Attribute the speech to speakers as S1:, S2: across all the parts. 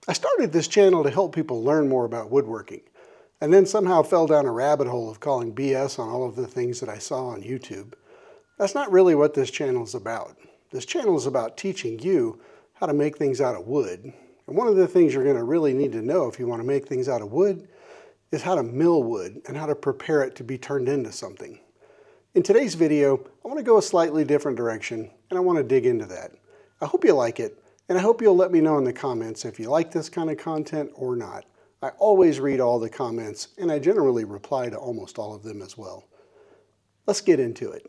S1: I started this channel to help people learn more about woodworking, and then somehow fell down a rabbit hole of calling BS on all of the things that I saw on YouTube. That's not really what this channel is about. This channel is about teaching you how to make things out of wood. And one of the things you're going to really need to know if you want to make things out of wood is how to mill wood and how to prepare it to be turned into something. In today's video, I want to go a slightly different direction, and I want to dig into that. I hope you like it, and I hope you'll let me know in the comments if you like this kind of content or not. I always read all the comments, and I generally reply to almost all of them as well. Let's get into it.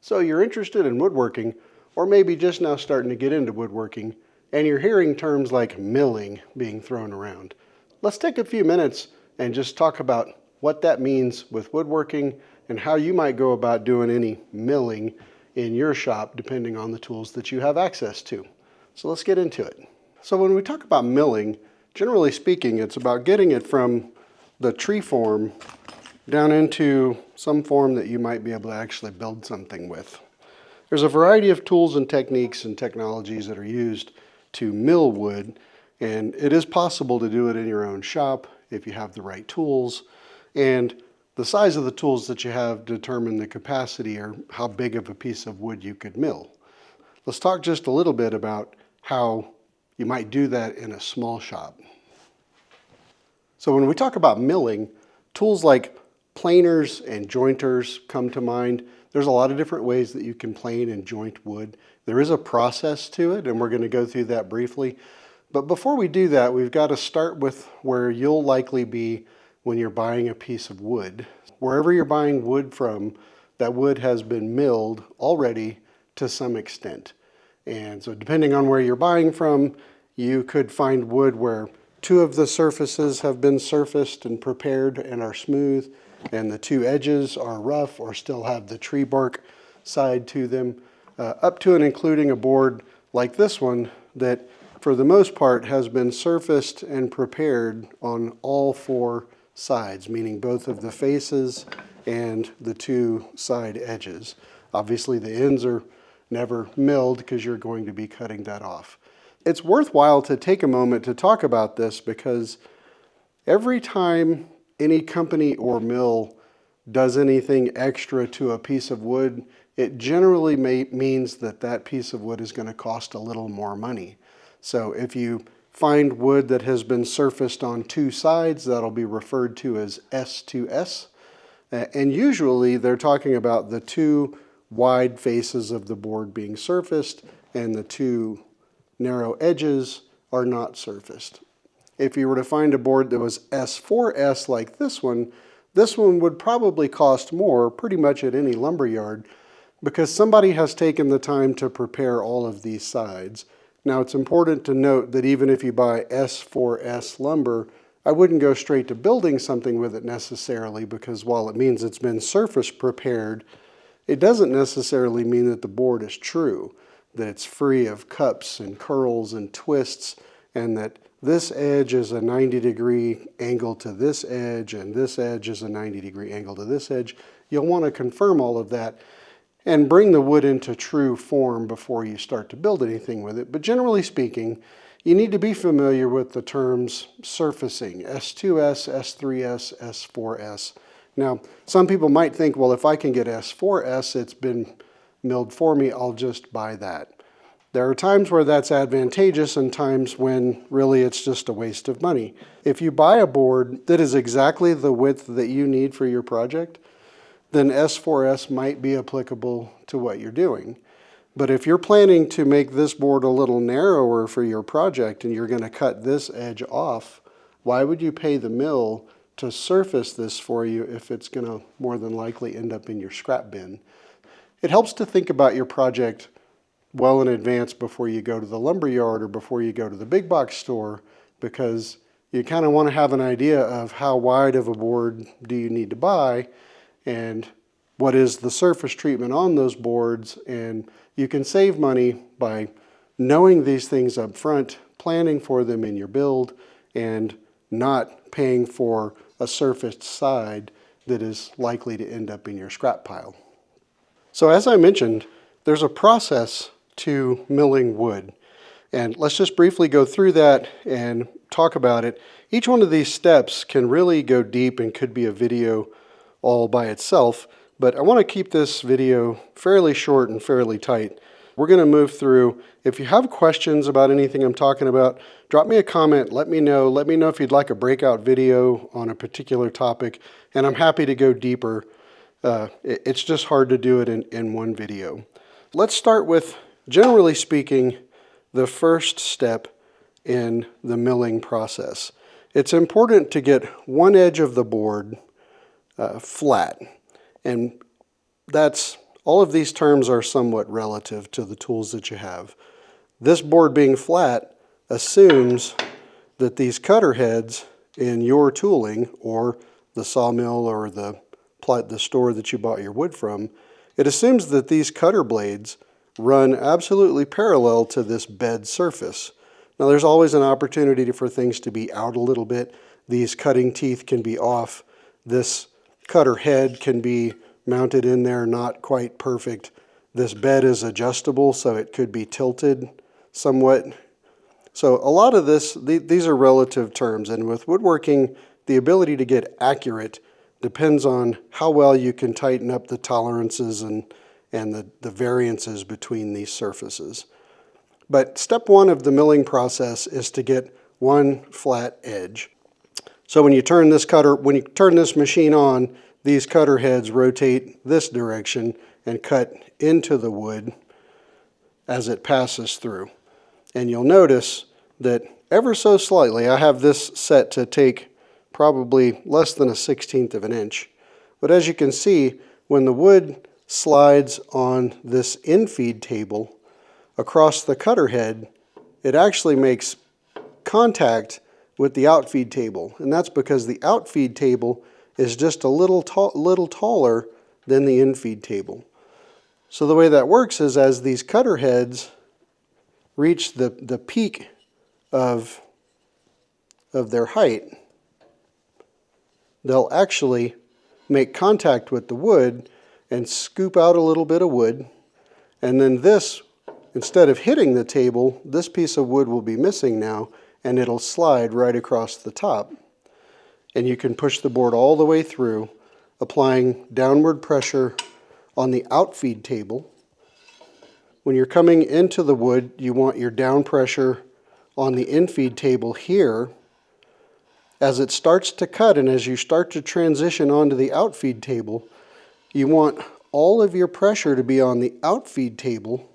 S1: So you're interested in woodworking, or maybe just now starting to get into woodworking, and you're hearing terms like milling being thrown around. Let's take a few minutes and just talk about what that means with woodworking and how you might go about doing any milling in your shop depending on the tools that you have access to. So let's get into it. So when we talk about milling, generally speaking, it's about getting it from the tree form down into some form that you might be able to actually build something with. There's a variety of tools and techniques and technologies that are used to mill wood, and it is possible to do it in your own shop if you have the right tools, and the size of the tools that you have determine the capacity or how big of a piece of wood you could mill. Let's talk just a little bit about how you might do that in a small shop. So when we talk about milling, tools like planers and jointers come to mind. There's a lot of different ways that you can plane and joint wood. There is a process to it, and we're going to go through that briefly. But before we do that, we've got to start with where you'll likely be when you're buying a piece of wood. Wherever you're buying wood from, that wood has been milled already to some extent. And so depending on where you're buying from, you could find wood where two of the surfaces have been surfaced and prepared and are smooth, and the two edges are rough or still have the tree bark side to them, up to and including a board like this one that for the most part has been surfaced and prepared on all four sides, meaning both of the faces and the two side edges. Obviously the ends are never milled because you're going to be cutting that off. It's worthwhile to take a moment to talk about this because every time any company or mill does anything extra to a piece of wood, it generally means that that piece of wood is going to cost a little more money. So if you find wood that has been surfaced on two sides, that'll be referred to as S2S. And usually they're talking about the two wide faces of the board being surfaced and the two narrow edges are not surfaced. If you were to find a board that was S4S like this one would probably cost more pretty much at any lumber yard because somebody has taken the time to prepare all of these sides. Now it's important to note that even if you buy S4S lumber, I wouldn't go straight to building something with it necessarily because while it means it's been surface prepared, it doesn't necessarily mean that the board is true, that it's free of cups and curls and twists, and that this edge is a 90-degree angle to this edge, and this edge is a 90-degree angle to this edge. You'll want to confirm all of that and bring the wood into true form before you start to build anything with it. But generally speaking, you need to be familiar with the terms surfacing, S2S, S3S, S4S. Now, some people might think, well, if I can get S4S, it's been milled for me, I'll just buy that. There are times where that's advantageous and times when really it's just a waste of money. If you buy a board that is exactly the width that you need for your project, then S4S might be applicable to what you're doing. But if you're planning to make this board a little narrower for your project and you're going to cut this edge off, why would you pay the mill to surface this for you if it's going to more than likely end up in your scrap bin? It helps to think about your project well in advance before you go to the lumber yard or before you go to the big box store because you kind of want to have an idea of how wide of a board do you need to buy and what is the surface treatment on those boards, and you can save money by knowing these things up front, planning for them in your build, and not paying for a surfaced side that is likely to end up in your scrap pile. So as I mentioned, there's a process to milling wood. And let's just briefly go through that and talk about it. Each one of these steps can really go deep and could be a video all by itself, but I want to keep this video fairly short and fairly tight. We're going to move through. If you have questions about anything I'm talking about, drop me a comment, let me know. Let me know if you'd like a breakout video on a particular topic, and I'm happy to go deeper. It's just hard to do it in one video. Let's start with, generally speaking, the first step in the milling process. It's important to get one edge of the board flat, and that's all of these terms are somewhat relative to the tools that you have. This board being flat assumes that these cutter heads in your tooling, or the sawmill or the store that you bought your wood from, it assumes that these cutter blades run absolutely parallel to this bed surface. Now there's always an opportunity for things to be out a little bit. These cutting teeth can be off. This cutter head can be mounted in there not quite perfect. This bed is adjustable, so it could be tilted somewhat. So a lot of this, these are relative terms, and with woodworking, the ability to get accurate depends on how well you can tighten up the tolerances and the variances between these surfaces. But step one of the milling process is to get one flat edge. So when you turn this machine on, these cutter heads rotate this direction and cut into the wood as it passes through. And you'll notice that ever so slightly, I have this set to take probably less than 1/16 of an inch. But as you can see, when the wood slides on this infeed table across the cutter head, it actually makes contact with the outfeed table. And that's because the outfeed table is just a little taller than the infeed table. So the way that works is as these cutter heads reach the peak of their height, they'll actually make contact with the wood and scoop out a little bit of wood. And then this, instead of hitting the table, this piece of wood will be missing now, and it'll slide right across the top. And you can push the board all the way through, applying downward pressure on the outfeed table. When you're coming into the wood, you want your down pressure on the infeed table here. As it starts to cut and as you start to transition onto the outfeed table, you want all of your pressure to be on the outfeed table.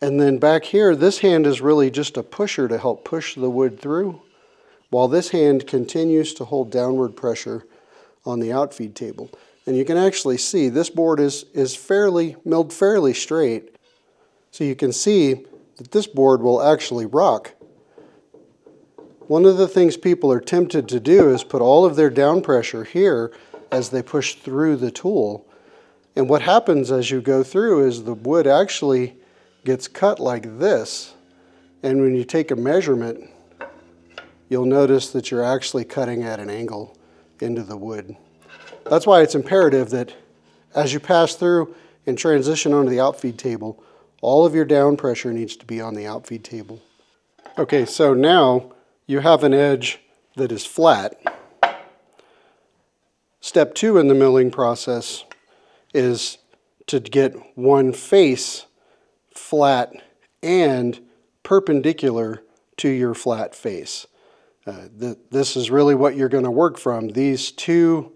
S1: And then back here, this hand is really just a pusher to help push the wood through, while this hand continues to hold downward pressure on the outfeed table. And you can actually see this board is milled fairly straight. So you can see that this board will actually rock. One of the things people are tempted to do is put all of their down pressure here as they push through the tool. And what happens as you go through is the wood actually gets cut like this. And when you take a measurement, you'll notice that you're actually cutting at an angle into the wood. That's why it's imperative that as you pass through and transition onto the outfeed table, all of your down pressure needs to be on the outfeed table. Okay, so now you have an edge that is flat. Step two in the milling process is to get one face flat and perpendicular to your flat face. This is really what you're going to work from. These two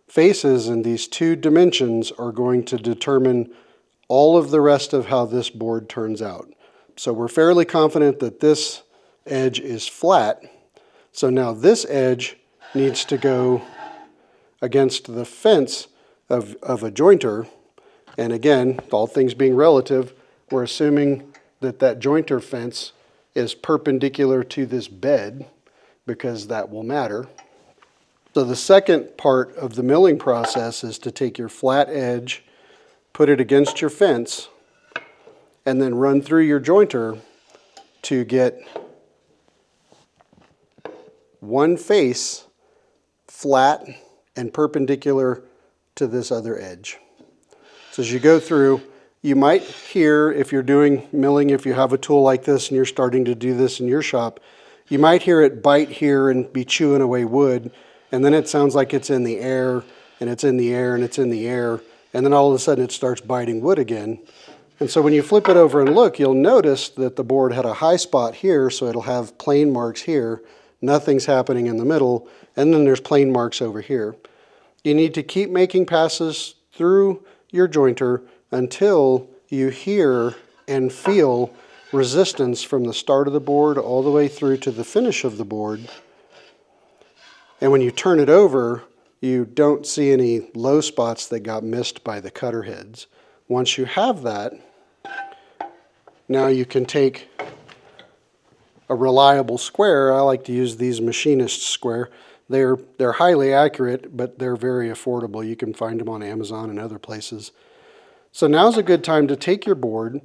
S1: faces and these two dimensions are going to determine all of the rest of how this board turns out. So we're fairly confident that this edge is flat. So now this edge needs to go against the fence of a jointer. And again, all things being relative, we're assuming that that jointer fence is perpendicular to this bed, because that will matter. So the second part of the milling process is to take your flat edge, put it against your fence, and then run through your jointer to get one face flat and perpendicular to this other edge. So as you go through, You might hear, if you're doing milling, if you have a tool like this and you're starting to do this in your shop, you might hear it bite here and be chewing away wood, and then it sounds like it's in the air, and it's in the air, and it's in the air, and then all of a sudden it starts biting wood again. And so when you flip it over and look, you'll notice that the board had a high spot here, so it'll have plane marks here. Nothing's happening in the middle, and then there's plane marks over here. You need to keep making passes through your jointer until you hear and feel resistance from the start of the board all the way through to the finish of the board. And when you turn it over, you don't see any low spots that got missed by the cutter heads. Once you have that, now you can take a reliable square. I like to use these machinist square. They're highly accurate, but they're very affordable. You can find them on Amazon and other places. So now's a good time to take your board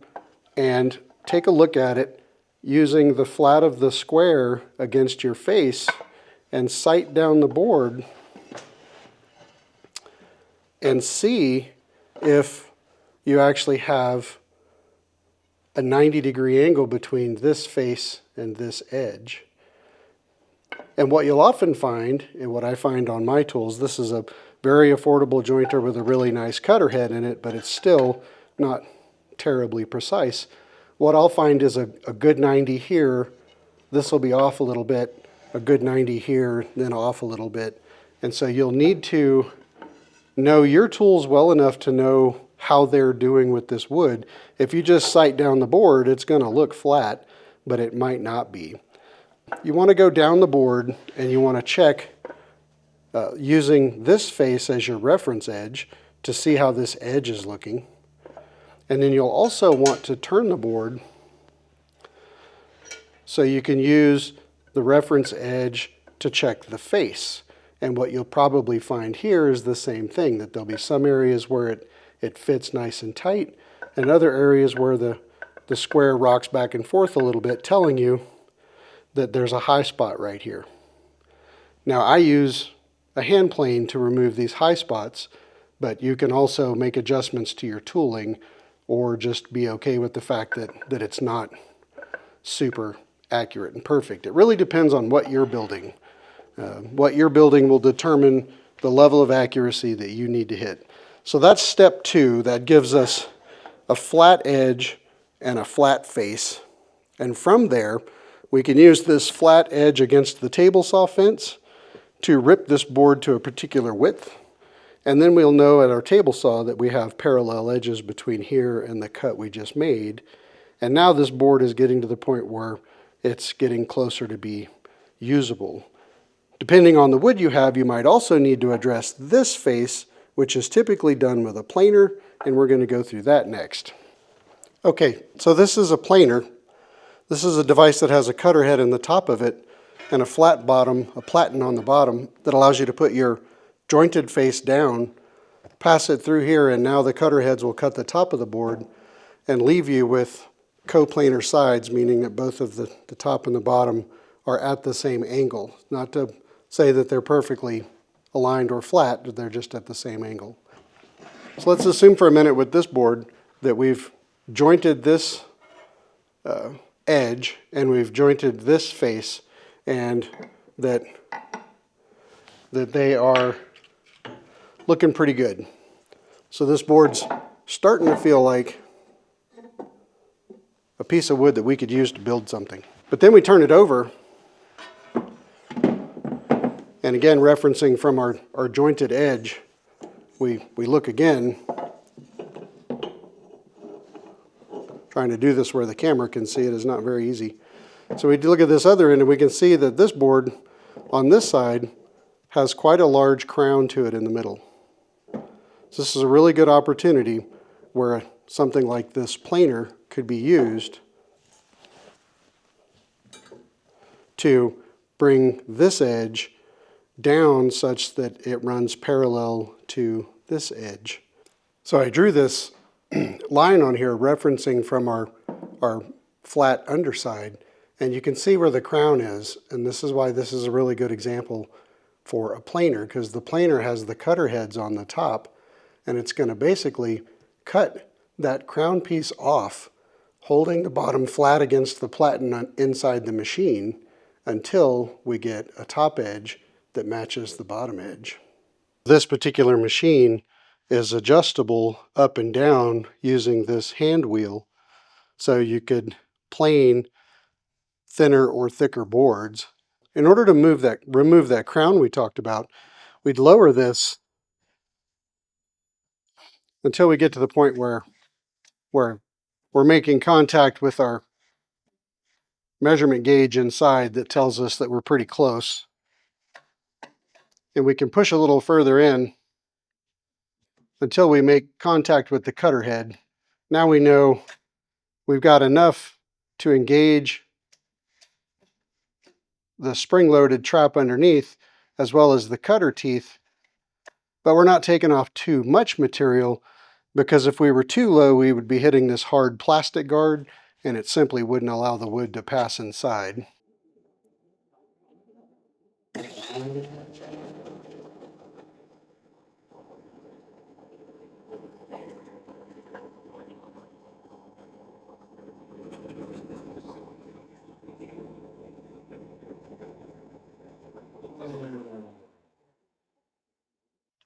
S1: and take a look at it using the flat of the square against your face and sight down the board and see if you actually have a 90-degree angle between this face and this edge. And what you'll often find, and what I find on my tools, this is a very affordable jointer with a really nice cutter head in it, but it's still not terribly precise. What I'll find is a good 90 here, this will be off a little bit, a good 90 here, then off a little bit. And so you'll need to know your tools well enough to know how they're doing with this wood. If you just sight down the board, it's going to look flat, but it might not be. You want to go down the board and you want to check using this face as your reference edge to see how this edge is looking. And then you'll also want to turn the board so you can use the reference edge to check the face. And what you'll probably find here is the same thing, that there'll be some areas where it fits nice and tight, and other areas where the square rocks back and forth a little bit, telling you that there's a high spot right here. Now I use a hand plane to remove these high spots, but you can also make adjustments to your tooling or just be okay with the fact that it's not super accurate and perfect. It really depends on what you're building. What you're building will determine the level of accuracy that you need to hit. So that's step 2. That gives us a flat edge and a flat face. And from there, we can use this flat edge against the table saw fence to rip this board to a particular width. And then we'll know at our table saw that we have parallel edges between here and the cut we just made. And now this board is getting to the point where it's getting closer to be usable. Depending on the wood you have, you might also need to address this face, which is typically done with a planer, and we're going to go through that next. Okay, so this is a planer. This is a device that has a cutter head in the top of it and a flat bottom, a platen on the bottom, that allows you to put your jointed face down, pass it through here, and now the cutter heads will cut the top of the board and leave you with coplanar sides, meaning that both of the top and the bottom are at the same angle. Not to say that they're perfectly aligned or flat, but they're just at the same angle. So let's assume for a minute with this board that we've jointed this edge and we've jointed this face, and that they are looking pretty good. So this board's starting to feel like a piece of wood that we could use to build something. But then we turn it over, and again, referencing from our jointed edge, we look again, trying to do this where the camera can see it is not very easy. So we look at this other end and we can see that this board on this side has quite a large crown to it in the middle. So this is a really good opportunity where something like this planer could be used to bring this edge down such that it runs parallel to this edge. So I drew this line on here referencing from our flat underside, and you can see where the crown is, and this is why this is a really good example for a planer, because the planer has the cutter heads on the top, and it's going to basically cut that crown piece off, holding the bottom flat against the platen inside the machine until we get a top edge that matches the bottom edge. This particular machine is adjustable up and down using this hand wheel, so you could plane thinner or thicker boards. In order to remove that crown we talked about, we'd lower this until we get to the point where we're making contact with our measurement gauge inside that tells us that we're pretty close. And we can push a little further in until we make contact with the cutter head. Now we know we've got enough to engage the spring-loaded trap underneath as well as the cutter teeth, but we're not taking off too much material, because if we were too low we would be hitting this hard plastic guard and it simply wouldn't allow the wood to pass inside.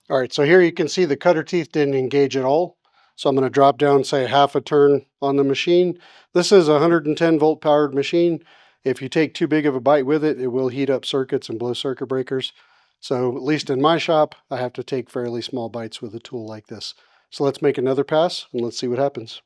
S1: All right, so here you can see the cutter teeth didn't engage at all. So I'm going to drop down, say, half a turn on the machine. This is a 110 volt powered machine. If you take too big of a bite with it, it will heat up circuits and blow circuit breakers. So at least in my shop, I have to take fairly small bites with a tool like this. So let's make another pass and let's see what happens.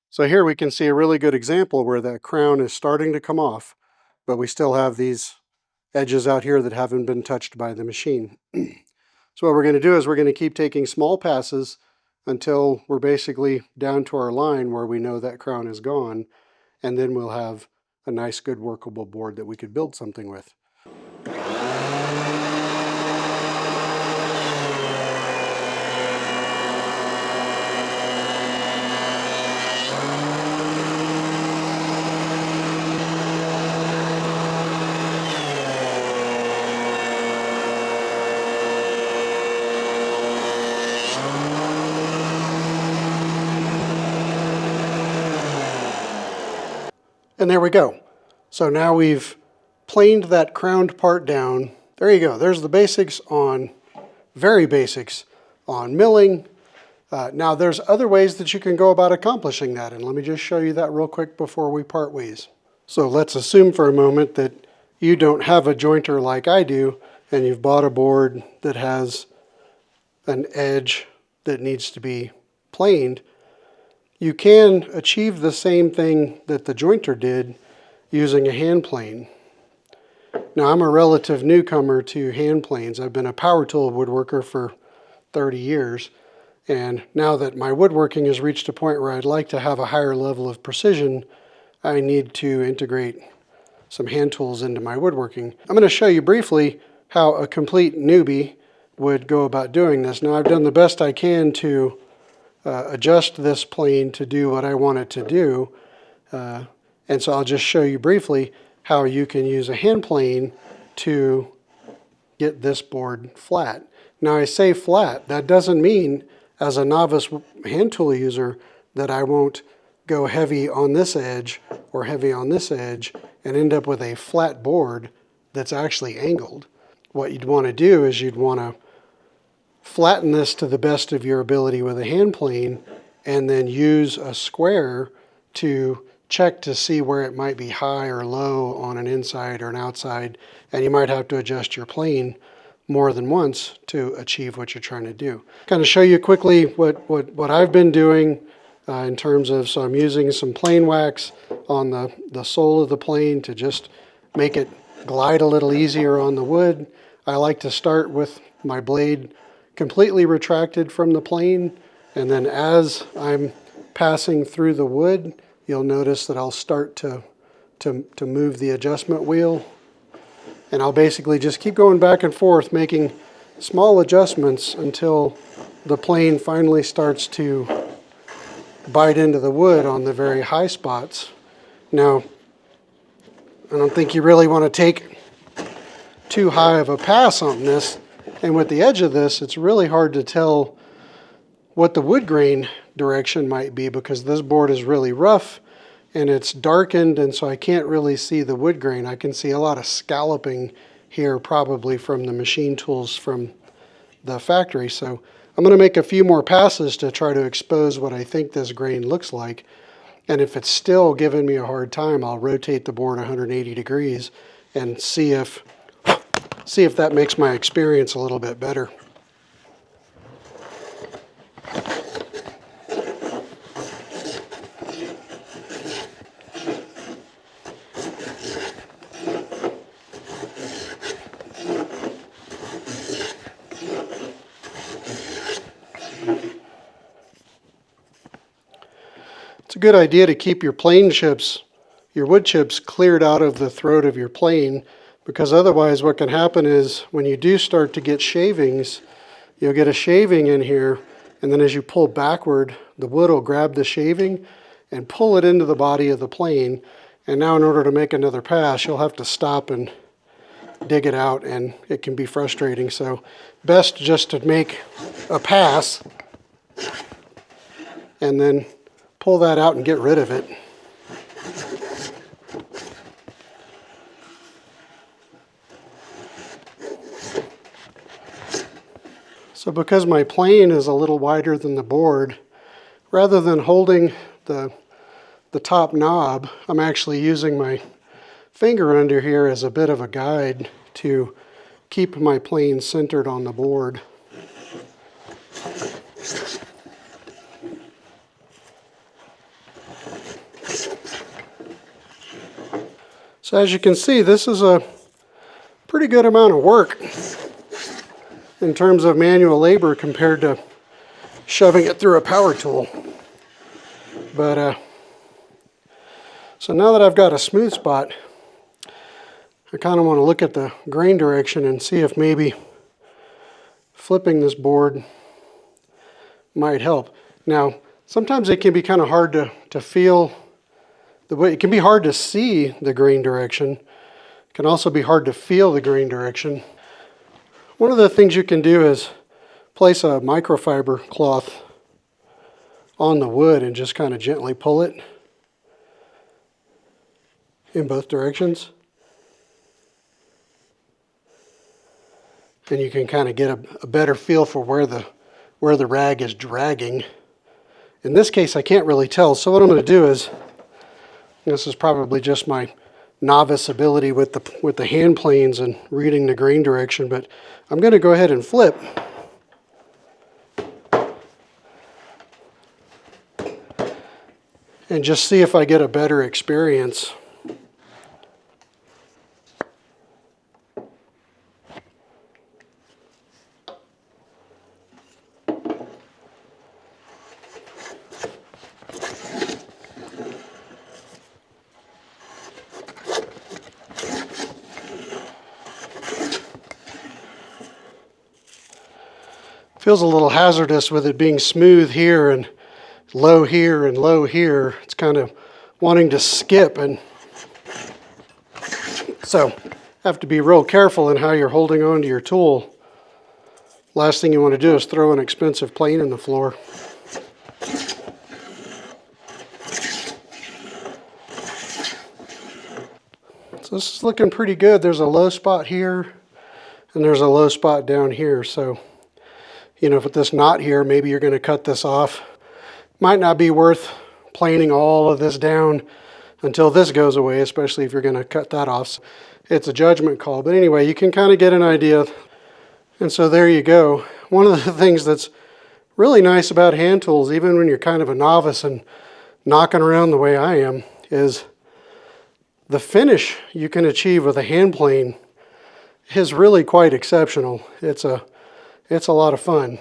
S1: So here we can see a really good example where that crown is starting to come off, but we still have these edges out here that haven't been touched by the machine. So what we're going to do is we're going to keep taking small passes until we're basically down to our line where we know that crown is gone, and then we'll have a nice, good, workable board that we could build something with. And there we go. So now we've planed that crowned part down. There you go. There's the basics on, very basics on milling. Now there's other ways that you can go about accomplishing that, and let me just show you that real quick before we part ways. So let's assume for a moment that you don't have a jointer like I do, and you've bought a board that has an edge that needs to be planed. You can achieve the same thing that the jointer did using a hand plane. Now I'm a relative newcomer to hand planes. I've been a power tool woodworker for 30 years, and now that my woodworking has reached a point where I'd like to have a higher level of precision, I need to integrate some hand tools into my woodworking. I'm going to show you briefly how a complete newbie would go about doing this. Now I've done the best I can to adjust this plane to do what I want it to do. And so I'll just show you briefly how you can use a hand plane to get this board flat. Now I say flat, that doesn't mean as a novice hand tool user that I won't go heavy on this edge or heavy on this edge and end up with a flat board that's actually angled. What you'd want to do is you'd want to flatten this to the best of your ability with a hand plane and then use a square to check to see where it might be high or low on an inside or an outside, and you might have to adjust your plane more than once to achieve what you're trying to do. Kind of show you quickly what I've been doing in terms of, so I'm using some plane wax on the sole of the plane to just make it glide a little easier on the wood. I like to start with my blade completely retracted from the plane, and then as I'm passing through the wood, you'll notice that I'll start to move the adjustment wheel, and I'll basically just keep going back and forth making small adjustments until the plane finally starts to bite into the wood on the very high spots. Now, I don't think you really want to take too high of a pass on this, and with the edge of this, it's really hard to tell what the wood grain direction might be because this board is really rough and it's darkened, and so I can't really see the wood grain. I can see a lot of scalloping here, probably from the machine tools from the factory. So I'm going to make a few more passes to try to expose what I think this grain looks like. And if it's still giving me a hard time, I'll rotate the board 180 degrees and see if that makes my experience a little bit better. It's a good idea to keep your plane chips, your wood chips, cleared out of the throat of your plane, because otherwise what can happen is when you do start to get shavings, you'll get a shaving in here, and then as you pull backward, the wood will grab the shaving and pull it into the body of the plane. And now in order to make another pass, you'll have to stop and dig it out, and it can be frustrating. So best just to make a pass and then pull that out and get rid of it. So because my plane is a little wider than the board, rather than holding the top knob, I'm actually using my finger under here as a bit of a guide to keep my plane centered on the board. So as you can see, this is a pretty good amount of work in terms of manual labor compared to shoving it through a power tool. But so now that I've got a smooth spot, I kind of want to look at the grain direction and see if maybe flipping this board might help. Now, sometimes it can be kind of hard to feel the way, it can be hard to see the grain direction. It can also be hard to feel the grain direction. One of the things you can do is place a microfiber cloth on the wood and just kind of gently pull it in both directions. And you can kind of get a better feel for where the rag is dragging. In this case, I can't really tell. So what I'm going to do is, this is probably just my novice ability with the hand planes and reading the grain direction, but I'm going to go ahead and flip. And just see if I get a better experience. Feels a little hazardous with it being smooth here and low here and low here. It's kind of wanting to skip, and so have to be real careful in how you're holding on to your tool. Last thing you want to do is throw an expensive plane in the floor. So this is looking pretty good. There's a low spot here and there's a low spot down here. So, you know, with this knot here, maybe you're going to cut this off. Might not be worth planing all of this down until this goes away, especially if you're going to cut that off. So it's a judgment call. But anyway, you can kind of get an idea. And so there you go. One of the things that's really nice about hand tools, even when you're kind of a novice and knocking around the way I am, is the finish you can achieve with a hand plane is really quite exceptional. It's a lot of fun.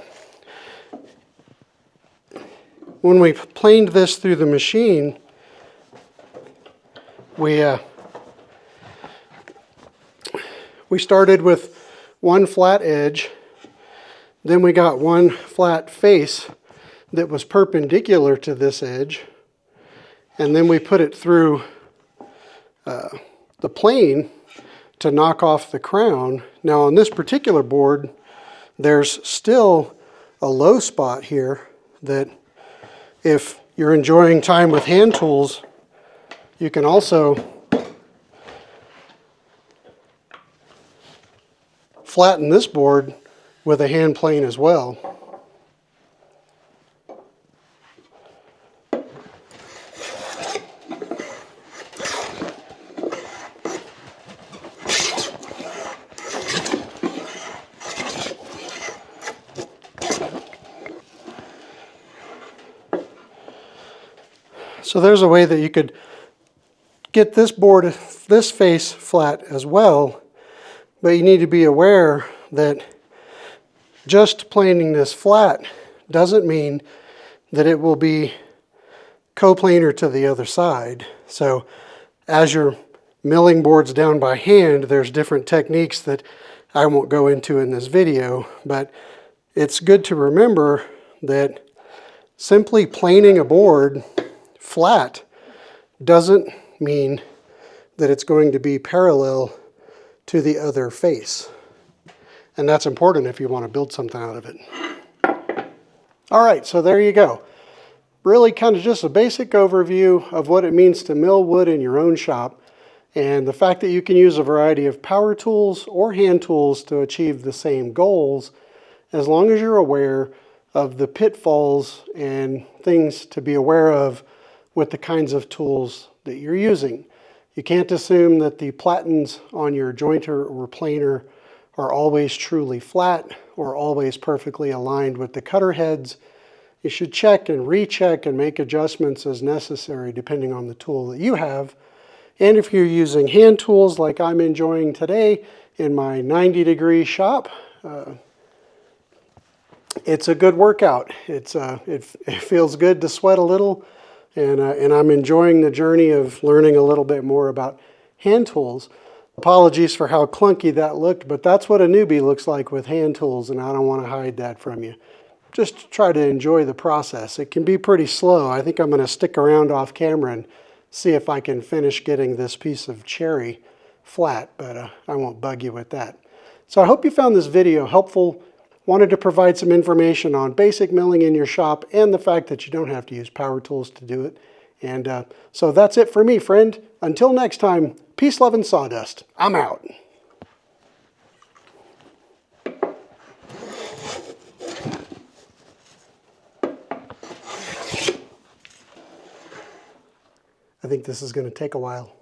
S1: When we planed this through the machine, we started with one flat edge, then we got one flat face that was perpendicular to this edge, and then we put it through the plane to knock off the crown. Now on this particular board, there's still a low spot here that if you're enjoying time with hand tools, you can also flatten this board with a hand plane as well. So there's a way that you could get this board, this face flat as well, but you need to be aware that just planing this flat doesn't mean that it will be coplanar to the other side. So as you're milling boards down by hand, there's different techniques that I won't go into in this video, but it's good to remember that simply planing a board flat doesn't mean that it's going to be parallel to the other face. And that's important if you want to build something out of it. All right, so there you go. Really kind of just a basic overview of what it means to mill wood in your own shop, and the fact that you can use a variety of power tools or hand tools to achieve the same goals, as long as you're aware of the pitfalls and things to be aware of with the kinds of tools that you're using. You can't assume that the platens on your jointer or planer are always truly flat or always perfectly aligned with the cutter heads. You should check and recheck and make adjustments as necessary depending on the tool that you have. And if you're using hand tools like I'm enjoying today in my 90-degree shop, it's a good workout. It feels good to sweat a little, and I'm enjoying the journey of learning a little bit more about hand tools. Apologies for how clunky that looked, but that's what a newbie looks like with hand tools, and I don't want to hide that from you. Just try to enjoy the process. It can be pretty slow. I think I'm going to stick around off camera and see if I can finish getting this piece of cherry flat, but I won't bug you with that. So I hope you found this video helpful. Wanted to provide some information on basic milling in your shop and the fact that you don't have to use power tools to do it. And so that's it for me, friend. Until next time, peace, love, and sawdust. I'm out. I think this is going to take a while.